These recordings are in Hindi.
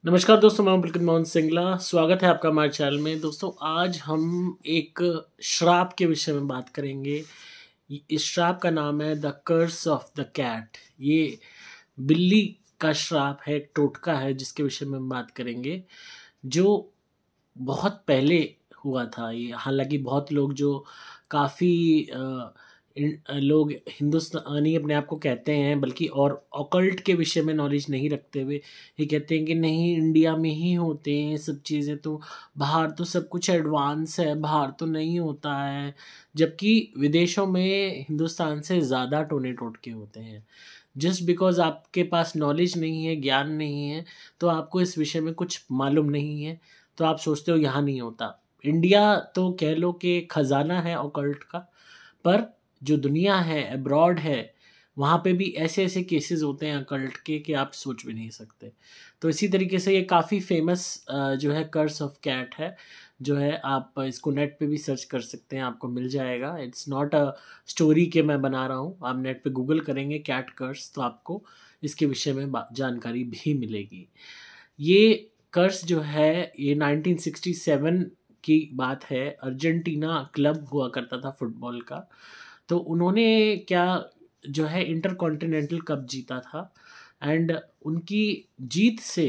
नमस्कार दोस्तों, मैं पुलकित मोहन सिंगला। स्वागत है आपका हमारे चैनल में। दोस्तों, आज हम एक श्राप के विषय में बात करेंगे। इस श्राप का नाम है the curse of the cat. ये बिल्ली का श्राप है, एक टोटका है जिसके विषय में हम बात करेंगे, जो बहुत पहले हुआ था। ये हालांकि बहुत लोग जो काफ़ी लोग हिंदुस्तानी अपने आप को कहते हैं, बल्कि और ऑकल्ट के विषय में नॉलेज नहीं रखते हुए ये कहते हैं कि नहीं, इंडिया में ही होते हैं सब चीज़ें, तो बाहर तो सब कुछ एडवांस है, बाहर तो नहीं होता है। जबकि विदेशों में हिंदुस्तान से ज़्यादा टोने टोटके होते हैं। जस्ट बिकॉज आपके पास नॉलेज नहीं है, ज्ञान नहीं है, तो आपको इस विषय में कुछ मालूम नहीं है, तो आप सोचते हो यहाँ नहीं होता। इंडिया तो कह लो कि खजाना है ऑकल्ट का, पर जो दुनिया है, अब्रॉड है, वहाँ पे भी ऐसे ऐसे केसेस होते हैं अकल्ट के कि आप सोच भी नहीं सकते। तो इसी तरीके से ये काफ़ी फेमस जो है कर्स ऑफ कैट है, जो है आप इसको नेट पे भी सर्च कर सकते हैं, आपको मिल जाएगा। इट्स नॉट अ स्टोरी के मैं बना रहा हूँ। आप नेट पे गूगल करेंगे कैट कर्स तो आपको इसके विषय में जानकारी भी मिलेगी। ये कर्स जो है ये 1967 की बात है। अर्जेंटीना क्लब हुआ करता था फुटबॉल का, तो उन्होंने क्या जो है इंटरकॉन्टिनेंटल कप जीता था। एंड उनकी जीत से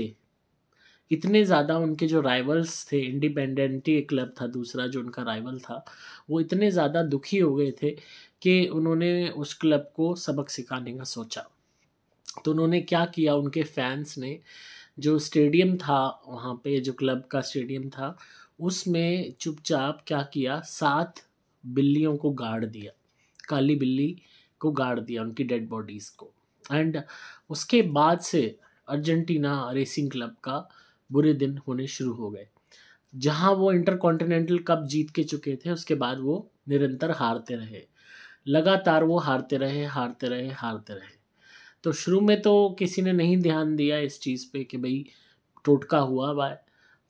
इतने ज़्यादा उनके जो राइवल्स थे, इंडिपेंडेंटी क्लब था दूसरा जो उनका राइवल था, वो इतने ज़्यादा दुखी हो गए थे कि उन्होंने उस क्लब को सबक सिखाने का सोचा। तो उन्होंने क्या किया, उनके फैंस ने जो स्टेडियम था वहाँ पे, जो क्लब का स्टेडियम था, उसमें चुपचाप क्या किया, 7 बिल्लियों को गाड़ दिया, काली बिल्ली को गाड़ दिया, उनकी डेड बॉडीज़ को। एंड उसके बाद से अर्जेंटीना रेसिंग क्लब का बुरे दिन होने शुरू हो गए। जहाँ वो इंटरकॉन्टिनेंटल कप जीत के चुके थे, उसके बाद वो निरंतर हारते रहे, लगातार वो हारते रहे हारते रहे हारते रहे। तो शुरू में तो किसी ने नहीं ध्यान दिया इस चीज़ पे कि भाई टोटका हुआ बाय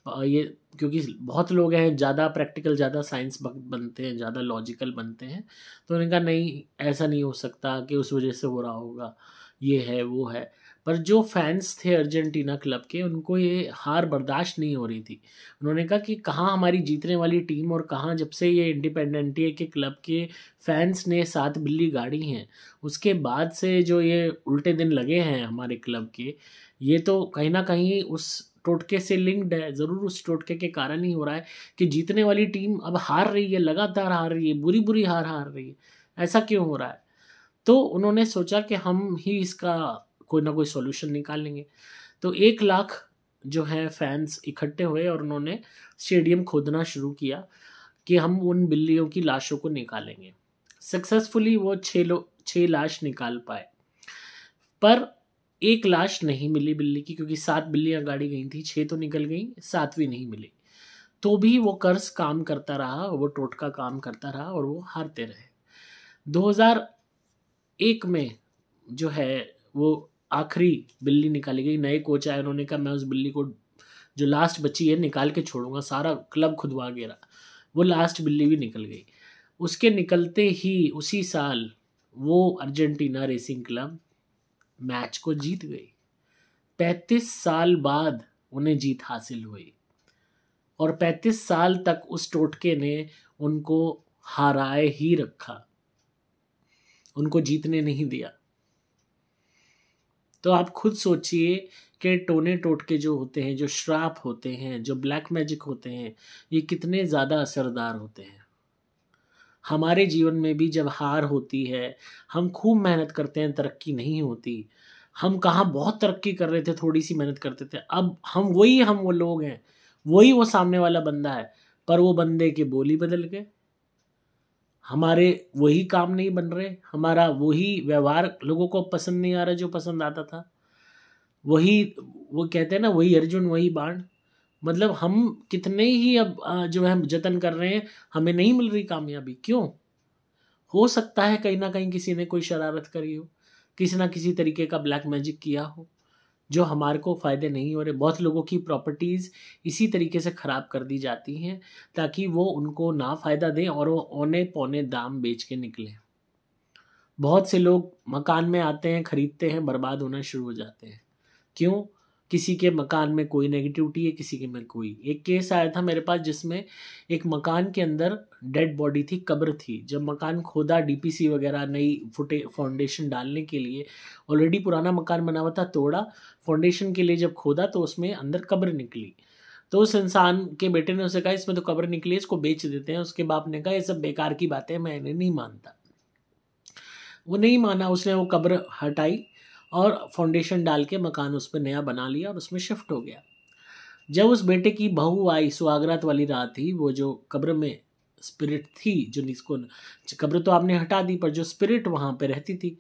ये, क्योंकि बहुत लोग हैं ज़्यादा प्रैक्टिकल, ज़्यादा साइंस बनते हैं, ज़्यादा लॉजिकल बनते हैं। तो उन्होंने कहा नहीं, ऐसा नहीं हो सकता कि उस वजह से हो रहा होगा, ये है वो है। पर जो फैंस थे अर्जेंटीना क्लब के, उनको ये हार बर्दाश्त नहीं हो रही थी। उन्होंने कहा कि कहाँ हमारी जीतने वाली टीम, और कहाँ जब से ये इंडिपेंडेंटी के क्लब के फैंस ने 7 बिल्ली गाड़ी हैं, उसके बाद से जो ये उल्टे दिन लगे हैं हमारे क्लब के, ये तो कहीं ना कहीं उस टोटके से लिंक्ड है। ज़रूर उस टोटके के कारण ही हो रहा है कि जीतने वाली टीम अब हार रही है, लगातार हार रही है, बुरी बुरी हार हार रही है। ऐसा क्यों हो रहा है? तो उन्होंने सोचा कि हम ही इसका कोई ना कोई सॉल्यूशन निकालेंगे। तो 1 लाख जो है फैंस इकट्ठे हुए और उन्होंने स्टेडियम खोदना शुरू किया कि हम उन बिल्लियों की लाशों को निकालेंगे। सक्सेसफुली वो 6 लाश निकाल पाए, पर 1 लाश नहीं मिली बिल्ली की, क्योंकि 7 बिल्लियां गाड़ी गई थी, 6 तो निकल गई, 7वीं नहीं मिली। तो भी वो कर्स काम करता रहा, वो टोटका काम करता रहा और वो हारते रहे। 2001 में जो है वो आखिरी बिल्ली निकाली गई। नए कोच आए, उन्होंने कहा मैं उस बिल्ली को जो लास्ट बची है निकाल के छोड़ूंगा। सारा क्लब खुदवा गिरा, वो लास्ट बिल्ली भी निकल गई। उसके निकलते ही उसी साल वो अर्जेंटीना रेसिंग क्लब मैच को जीत गई। 35 साल बाद उन्हें जीत हासिल हुई, और 35 साल तक उस टोटके ने उनको हराए ही रखा, उनको जीतने नहीं दिया। तो आप खुद सोचिए कि टोने टोटके जो होते हैं, जो श्राप होते हैं, जो ब्लैक मैजिक होते हैं, ये कितने ज़्यादा असरदार होते हैं। हमारे जीवन में भी जब हार होती है, हम खूब मेहनत करते हैं, तरक्की नहीं होती। हम कहाँ बहुत तरक्की कर रहे थे, थोड़ी सी मेहनत करते थे, अब हम वो लोग हैं, वही वो सामने वाला बंदा है, पर वो बंदे के बोली बदल गए, हमारे वही काम नहीं बन रहे, हमारा वही व्यवहार लोगों को पसंद नहीं आ रहा जो पसंद आता था। वही, वो कहते हैं ना, वही अर्जुन वही बाण। मतलब हम कितने ही अब जो है हम जतन कर रहे हैं, हमें नहीं मिल रही कामयाबी। क्यों? हो सकता है कहीं ना कहीं किसी ने कोई शरारत करी हो, किसी ना किसी तरीके का ब्लैक मैजिक किया हो, जो हमारे को फ़ायदे नहीं हो रहे। बहुत लोगों की प्रॉपर्टीज़ इसी तरीके से ख़राब कर दी जाती हैं ताकि वो उनको ना फ़ायदा दें और वो औने पौने दाम बेच के निकलें। बहुत से लोग मकान में आते हैं, ख़रीदते हैं, बर्बाद होना शुरू हो जाते हैं। क्यों? किसी के मकान में कोई नेगेटिविटी है, किसी के में कोई। एक केस आया था मेरे पास जिसमें एक मकान के अंदर डेड बॉडी थी, कब्र थी। जब मकान खोदा, डीपीसी वगैरह नई फाउंडेशन डालने के लिए, ऑलरेडी पुराना मकान बना हुआ था, तोड़ा, फाउंडेशन के लिए जब खोदा तो उसमें अंदर कब्र निकली। तो उस इंसान के बेटे ने उसे कहा इसमें तो कब्र निकली है, इसको बेच देते हैं। उसके बाप ने कहा ये सब बेकार की बातें, मैं इन्हें नहीं मानता। वो नहीं माना, उसने वो कब्र हटाई और फाउंडेशन डाल के मकान उस पर नया बना लिया और उसमें शिफ्ट हो गया। जब उस बेटे की बहू आई, सुहागरात वाली रात थी, वो जो कब्र में स्पिरिट थी, जो जिसको कब्र तो आपने हटा दी, पर जो स्पिरिट वहाँ पे रहती थी,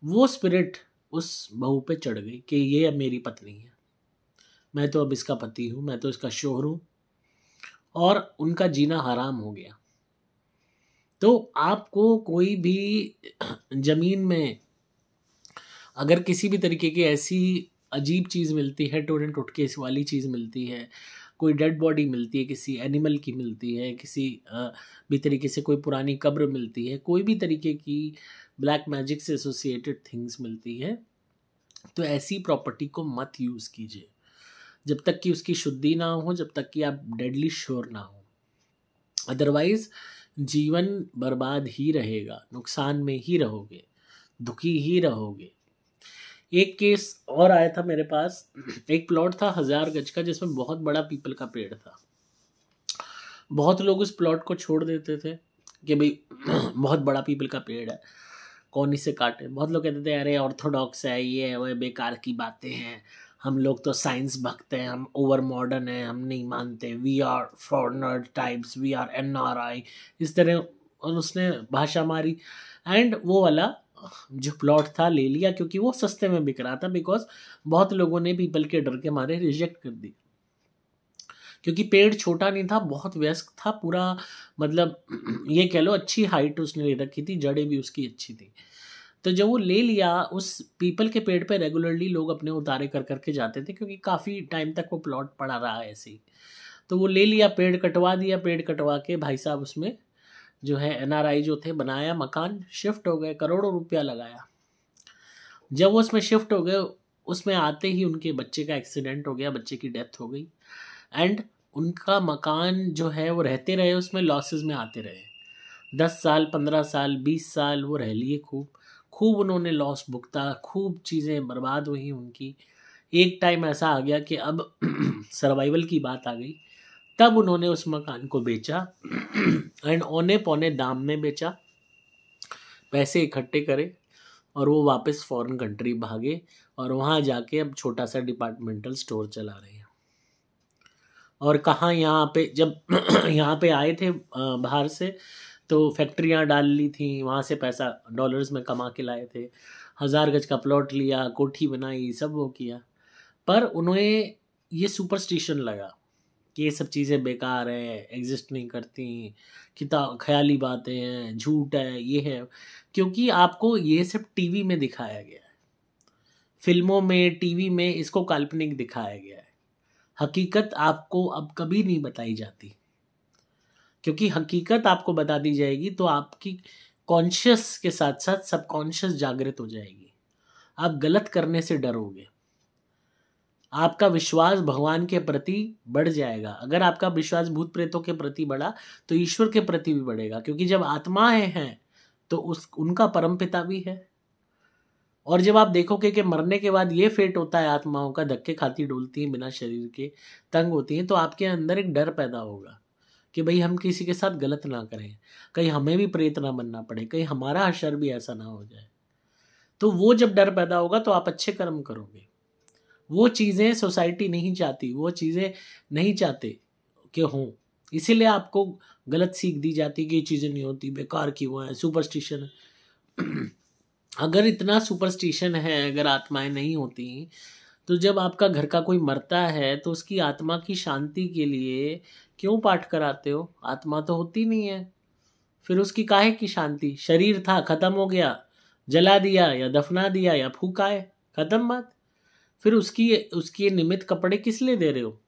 वो स्पिरिट उस बहू पे चढ़ गई कि ये अब मेरी पत्नी है, मैं तो अब इसका पति हूँ, मैं तो इसका शोहर हूँ, और उनका जीना हराम हो गया। तो आपको कोई भी ज़मीन में अगर किसी भी तरीके की ऐसी अजीब चीज़ मिलती है, टोटन टोटके वाली चीज़ मिलती है, कोई डेड बॉडी मिलती है, किसी एनिमल की मिलती है, किसी भी तरीके से कोई पुरानी कब्र मिलती है, कोई भी तरीके की ब्लैक मैजिक से एसोसिएटेड थिंग्स मिलती है, तो ऐसी प्रॉपर्टी को मत यूज़ कीजिए जब तक कि उसकी शुद्धि ना हो, जब तक कि आप डेडली श्योर ना हो। अदरवाइज जीवन बर्बाद ही रहेगा, नुकसान में ही रहोगे, दुखी ही रहोगे। एक केस और आया था मेरे पास। एक प्लॉट था 1000 गज का, जिसमें बहुत बड़ा पीपल का पेड़ था। बहुत लोग उस प्लॉट को छोड़ देते थे कि भाई बहुत बड़ा पीपल का पेड़ है, कौन इसे काटे। बहुत लोग कहते थे अरे ऑर्थोडॉक्स है, ये है, वो बेकार की बातें हैं, हम लोग तो साइंस भक्त हैं, हम ओवर मॉडर्न हैं, हम नहीं मानते, we are foreigner types, we are NRI, इस तरह उसने भाषा मारी। एंड वो वाला जो प्लॉट था ले लिया, क्योंकि वो सस्ते में बिक रहा था, बिकॉज बहुत लोगों ने पीपल के डर के मारे रिजेक्ट कर दी, क्योंकि पेड़ छोटा नहीं था, बहुत वयस्क था पूरा, मतलब ये कह लो अच्छी हाइट उसने ले रखी थी, जड़ें भी उसकी अच्छी थी। तो जब वो ले लिया, उस पीपल के पेड़ पे रेगुलरली लोग अपने उतारे कर करके जाते थे, क्योंकि काफ़ी टाइम तक वो प्लॉट पड़ा रहा है ऐसे ही। तो वो ले लिया, पेड़ कटवा दिया, पेड़ कटवा के भाई साहब उसमें जो है NRI जो थे, बनाया मकान, शिफ्ट हो गए, करोड़ों रुपया लगाया। जब वो उसमें शिफ्ट हो गए, उसमें आते ही उनके बच्चे का एक्सीडेंट हो गया, बच्चे की डेथ हो गई। एंड उनका मकान जो है वो रहते रहे उसमें, लॉसेस में आते रहे। 10 साल, 15 साल, 20 साल वो रह लिए, खूब उन्होंने लॉस भुगता, खूब चीज़ें बर्बाद हुई उनकी। एक टाइम ऐसा आ गया कि अब सर्वाइवल की बात आ गई, तब उन्होंने उस मकान को बेचा एंड औने पौने दाम में बेचा, पैसे इकट्ठे करे और वो वापस फॉरेन कंट्री भागे और वहाँ जाके अब छोटा सा डिपार्टमेंटल स्टोर चला रहे हैं। और कहाँ यहाँ पे जब यहाँ पे आए थे बाहर से, तो फैक्ट्रियाँ डाल ली थी, वहाँ से पैसा डॉलर्स में कमा के लाए थे, 1000 गज का प्लॉट लिया, कोठी बनाई, सब वो किया। पर उन्हें ये सुपरस्टिशन लगा कि ये सब चीज़ें बेकार हैं, एग्जिस्ट नहीं करती, ख्याली बातें हैं, झूठ है, ये है, क्योंकि आपको ये सब टीवी में दिखाया गया है, फिल्मों में, टीवी में इसको काल्पनिक दिखाया गया है। हकीकत आपको अब कभी नहीं बताई जाती, क्योंकि हकीकत आपको बता दी जाएगी तो आपकी कॉन्शियस के साथ साथ सबकॉन्शियस जागृत हो जाएगी। आप गलत करने से डरोगे, आपका विश्वास भगवान के प्रति बढ़ जाएगा। अगर आपका विश्वास भूत प्रेतों के प्रति बढ़ा तो ईश्वर के प्रति भी बढ़ेगा, क्योंकि जब आत्माएं हैं तो उनका परमपिता भी है। और जब आप देखोगे कि मरने के बाद ये फेट होता है आत्माओं का, धक्के खाती डोलती हैं, बिना शरीर के तंग होती हैं, तो आपके अंदर एक डर पैदा होगा कि भाई हम किसी के साथ गलत ना करें, कहीं हमें भी प्रेत ना बनना पड़े, कहीं हमारा हशर भी ऐसा ना हो जाए। तो वो जब डर पैदा होगा तो आप अच्छे कर्म करोगे। वो चीज़ें सोसाइटी नहीं चाहती, वो चीज़ें नहीं चाहते कि हों, इसीलिए आपको गलत सीख दी जाती कि ये चीज़ें नहीं होती, बेकार की वो है, सुपरस्टिशन है। अगर इतना सुपरस्टिशन है, अगर आत्माएं नहीं होती, तो जब आपका घर का कोई मरता है तो उसकी आत्मा की शांति के लिए क्यों पाठ कराते हो? आत्मा तो होती नहीं है, फिर उसकी काहे की शांति? शरीर था, खत्म हो गया, जला दिया या दफना दिया या फूकाए, खत्म बात। फिर उसकी निमित्त कपड़े किस लिए दे रहे हो?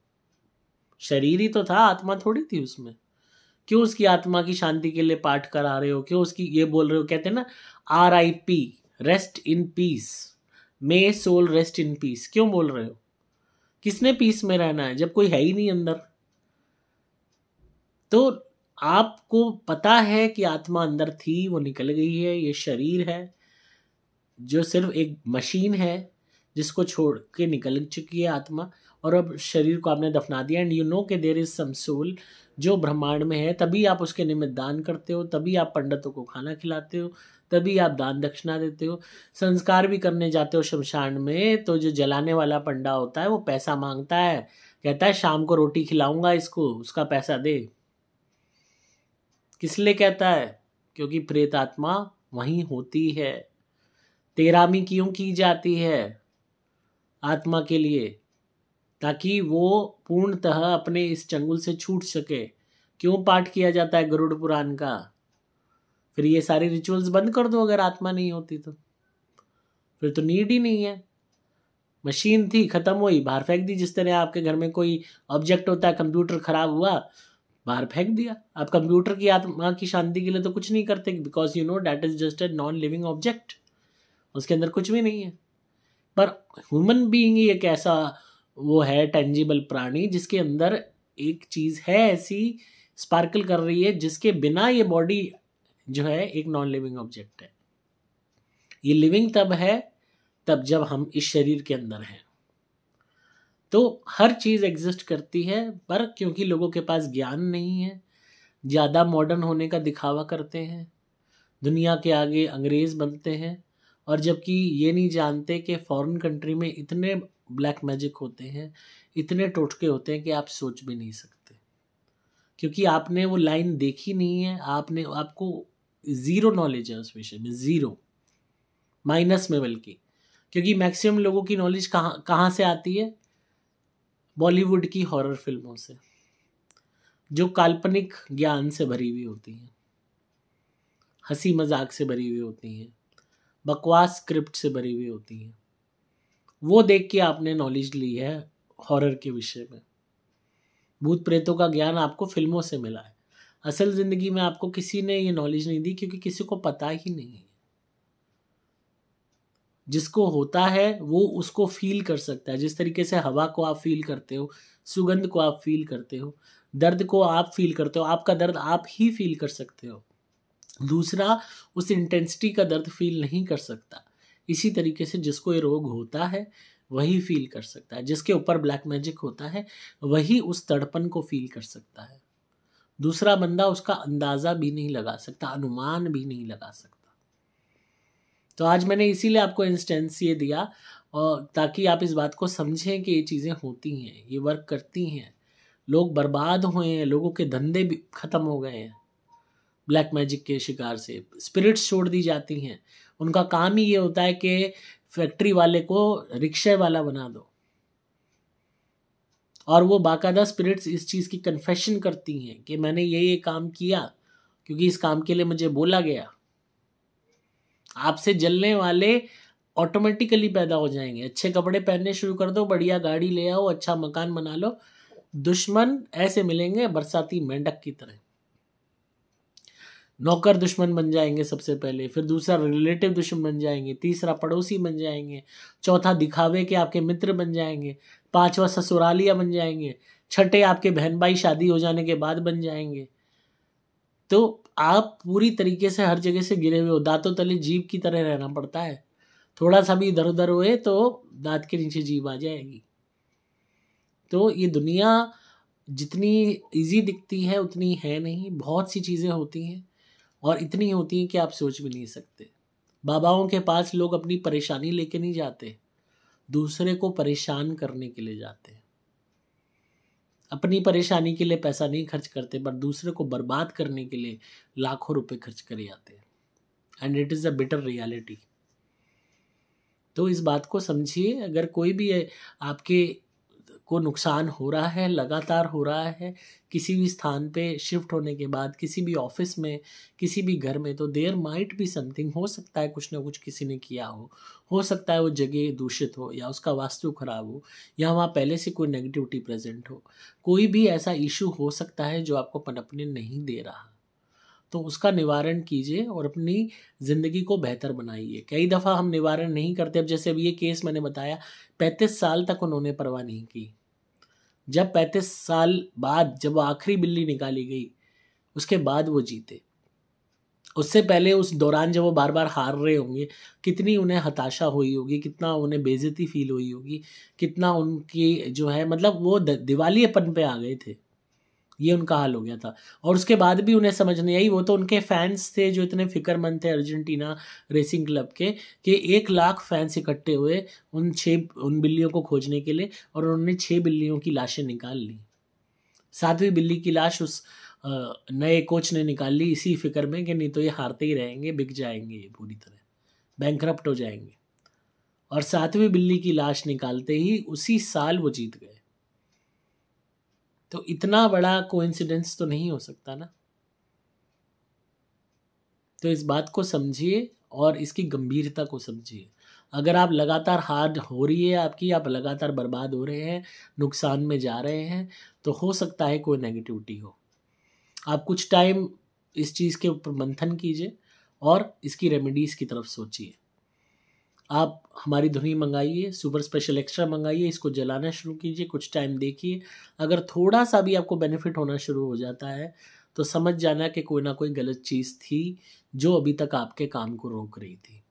शरीर ही तो था, आत्मा थोड़ी थी उसमें। क्यों उसकी आत्मा की शांति के लिए पाठ करा रहे हो? क्यों उसकी ये बोल रहे हो? कहते हैं ना RIP, rest in peace, may soul rest in peace, क्यों बोल रहे हो? किसने पीस में रहना है जब कोई है ही नहीं अंदर? तो आपको पता है कि आत्मा अंदर थी, वो निकल गई है, ये शरीर है जो सिर्फ एक मशीन है जिसको छोड़ के निकल चुकी है आत्मा, और अब शरीर को आपने दफना दिया। एंड यू नो कि देयर इज सम सोल जो ब्रह्मांड में है, तभी आप उसके निमित्त दान करते हो, तभी आप पंडितों को खाना खिलाते हो, तभी आप दान दक्षिणा देते हो। संस्कार भी करने जाते हो शमशान में, तो जो जलाने वाला पंडा होता है वो पैसा मांगता है, कहता है शाम को रोटी खिलाऊंगा इसको, उसका पैसा दे। किस लिए कहता है? क्योंकि प्रेत आत्मा वहीं होती है। तेरामी क्यों की जाती है आत्मा के लिए? ताकि वो पूर्णतः अपने इस चंगुल से छूट सके। क्यों पाठ किया जाता है गरुड़ पुराण का? फिर ये सारे रिचुअल्स बंद कर दो अगर आत्मा नहीं होती तो। फिर तो नीड ही नहीं है। मशीन थी, खत्म हुई, बाहर फेंक दी। जिस तरह आपके घर में कोई ऑब्जेक्ट होता है, कंप्यूटर खराब हुआ, बाहर फेंक दिया। आप कंप्यूटर की आत्मा की शांति के लिए तो कुछ नहीं करते, because you know that is just a non living object, उसके अंदर कुछ भी नहीं है। पर ह्यूमन बीइंग ही एक ऐसा वो है टेंजिबल प्राणी जिसके अंदर एक चीज है ऐसी स्पार्कल कर रही है, जिसके बिना ये बॉडी जो है एक नॉन लिविंग ऑब्जेक्ट है। ये लिविंग तब है तब जब हम इस शरीर के अंदर हैं। तो हर चीज एग्जिस्ट करती है, पर क्योंकि लोगों के पास ज्ञान नहीं है, ज्यादा मॉडर्न होने का दिखावा करते हैं, दुनिया के आगे अंग्रेज बनते हैं, और जबकि ये नहीं जानते कि फॉरेन कंट्री में इतने ब्लैक मैजिक होते हैं, इतने टोटके होते हैं कि आप सोच भी नहीं सकते। क्योंकि आपने वो लाइन देखी नहीं है, आपको जीरो नॉलेज है उस विषय में, जीरो, माइनस में बल्कि। क्योंकि मैक्सिमम लोगों की नॉलेज कहाँ से आती है? बॉलीवुड की हॉरर फिल्मों से, जो काल्पनिक ज्ञान से भरी हुई होती हैं, हंसी मजाक से भरी हुई होती हैं, बकवास स्क्रिप्ट से भरी हुई होती हैं। वो देख के आपने नॉलेज ली है हॉरर के विषय में। भूत प्रेतों का ज्ञान आपको फिल्मों से मिला है। असल जिंदगी में आपको किसी ने ये नॉलेज नहीं दी, क्योंकि किसी को पता ही नहीं है। जिसको होता है वो उसको फील कर सकता है। जिस तरीके से हवा को आप फील करते हो, सुगंध को आप फील करते हो, दर्द को आप फील करते हो, आपका दर्द आप ही फील कर सकते हो, दूसरा उस इंटेंसिटी का दर्द फील नहीं कर सकता। इसी तरीके से जिसको ये रोग होता है वही फील कर सकता है। जिसके ऊपर ब्लैक मैजिक होता है वही उस तड़पन को फील कर सकता है। दूसरा बंदा उसका अंदाजा भी नहीं लगा सकता, अनुमान भी नहीं लगा सकता। तो आज मैंने इसीलिए आपको इंस्टेंस ये दिया, और ताकि आप इस बात को समझें कि ये चीज़ें होती हैं, ये वर्क करती हैं। लोग बर्बाद हुए हैं, लोगों के धंधे भी खत्म हो गए हैं ब्लैक मैजिक के शिकार से। स्पिरिट्स छोड़ दी जाती हैं, उनका काम ही ये होता है कि फैक्ट्री वाले को रिक्शे वाला बना दो। और वो बाकायदा स्पिरिट्स इस चीज़ की कन्फेशन करती हैं कि मैंने ये काम किया क्योंकि इस काम के लिए मुझे बोला गया। आपसे जलने वाले ऑटोमेटिकली पैदा हो जाएंगे। अच्छे कपड़े पहनने शुरू कर दो, बढ़िया गाड़ी ले आओ, अच्छा मकान बना लो, दुश्मन ऐसे मिलेंगे बरसाती मेंढक की तरह। नौकर दुश्मन बन जाएंगे सबसे पहले, फिर दूसरा रिलेटिव दुश्मन बन जाएंगे, तीसरा पड़ोसी बन जाएंगे, चौथा दिखावे के आपके मित्र बन जाएंगे, पांचवा ससुरालिया बन जाएंगे, छठे आपके बहन भाई शादी हो जाने के बाद बन जाएंगे। तो आप पूरी तरीके से हर जगह से गिरे हुए हो। दांतों तले जीभ की तरह रहना पड़ता है। थोड़ा सा भी इधर उधर हुए तो दांत के नीचे जीभ आ जाएगी। तो ये दुनिया जितनी इजी दिखती है उतनी है नहीं। बहुत सी चीज़ें होती हैं और इतनी होती हैं कि आप सोच भी नहीं सकते। बाबाओं के पास लोग अपनी परेशानी लेके नहीं जाते, दूसरे को परेशान करने के लिए जाते हैं। अपनी परेशानी के लिए पैसा नहीं खर्च करते, पर दूसरे को बर्बाद करने के लिए लाखों रुपए खर्च करे जाते हैं। And it is a bitter reality. तो इस बात को समझिए। अगर कोई भी आपके को नुकसान हो रहा है, लगातार हो रहा है, किसी भी स्थान पे शिफ्ट होने के बाद, किसी भी ऑफिस में, किसी भी घर में, तो देयर माइट बी समथिंग। हो सकता है कुछ ना कुछ किसी ने किया हो सकता है वो जगह दूषित हो, या उसका वास्तु खराब हो, या वहाँ पहले से कोई नेगेटिविटी प्रेजेंट हो। कोई भी ऐसा इशू हो सकता है जो आपको पनपने नहीं दे रहा। तो उसका निवारण कीजिए और अपनी ज़िंदगी को बेहतर बनाइए। कई दफ़ा हम निवारण नहीं करते। अब जैसे अभी ये केस मैंने बताया, 35 साल तक उन्होंने परवाह नहीं की। जब 35 साल बाद जब आखिरी बिल्ली निकाली गई, उसके बाद वो जीते। उससे पहले उस दौरान जब वो बार बार हार रहे होंगे, कितनी उन्हें हताशा हुई होगी, कितना उन्हें बेइज्जती फील हुई होगी, कितना उनकी जो है मतलब वो दिवालियेपन पे आ गए थे। ये उनका हाल हो गया था। और उसके बाद भी उन्हें समझ नहीं आई। वो तो उनके फैंस थे जो इतने फिक्रमंद थे अर्जेंटीना रेसिंग क्लब के, कि 1 लाख फैंस इकट्ठे हुए उन बिल्लियों को खोजने के लिए, और उन्होंने 6 बिल्लियों की लाशें निकाल ली। 7वीं बिल्ली की लाश उस नए कोच ने निकाल ली, इसी फिक्र में कि नहीं तो ये हारते ही रहेंगे, बिक जाएंगे, ये पूरी तरह बैंकरप्ट हो जाएंगे। और 7वीं बिल्ली की लाश निकालते ही उसी साल वो जीत गए। तो इतना बड़ा कोइंसिडेंस तो नहीं हो सकता ना। तो इस बात को समझिए और इसकी गंभीरता को समझिए। अगर आप लगातार हार हो रही है आपकी, आप लगातार बर्बाद हो रहे हैं, नुकसान में जा रहे हैं, तो हो सकता है कोई नेगेटिविटी हो। आप कुछ टाइम इस चीज़ के ऊपर मंथन कीजिए और इसकी रेमेडीज़ की तरफ सोचिए। आप हमारी धुनी मंगाइए, सुपर स्पेशल एक्स्ट्रा मंगाइए, इसको जलाना शुरू कीजिए, कुछ टाइम देखिए। अगर थोड़ा सा भी आपको बेनिफिट होना शुरू हो जाता है तो समझ जाना कि कोई ना कोई गलत चीज़ थी जो अभी तक आपके काम को रोक रही थी।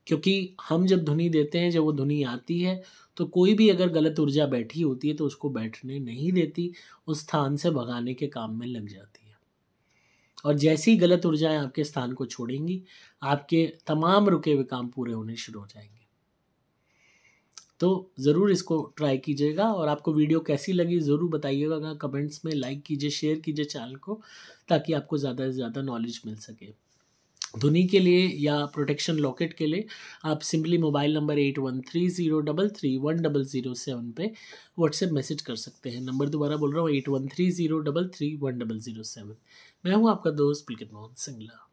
क्योंकि हम जब धुनी देते हैं, जब वो धुनी आती है, तो कोई भी अगर गलत ऊर्जा बैठी होती है तो उसको बैठने नहीं देती, उस स्थान से भगाने के काम में लग जाती है। और जैसी ही गलत ऊर्जाएं आपके स्थान को छोड़ेंगी, आपके तमाम रुके हुए काम पूरे होने शुरू हो जाएंगे। तो ज़रूर इसको ट्राई कीजिएगा। और आपको वीडियो कैसी लगी ज़रूर बताइएगा कमेंट्स में। लाइक कीजिए, शेयर कीजिए चैनल को, ताकि आपको ज़्यादा से ज़्यादा नॉलेज मिल सके। धुनी के लिए या प्रोटेक्शन लॉकेट के लिए आप सिंपली मोबाइल नंबर 8130333100 पे व्हाट्सएप मैसेज कर सकते हैं। नंबर दोबारा बोल रहा हूँ, 8130331007। मैं हूँ आपका दोस्त पुलकित मोहन सिंगला।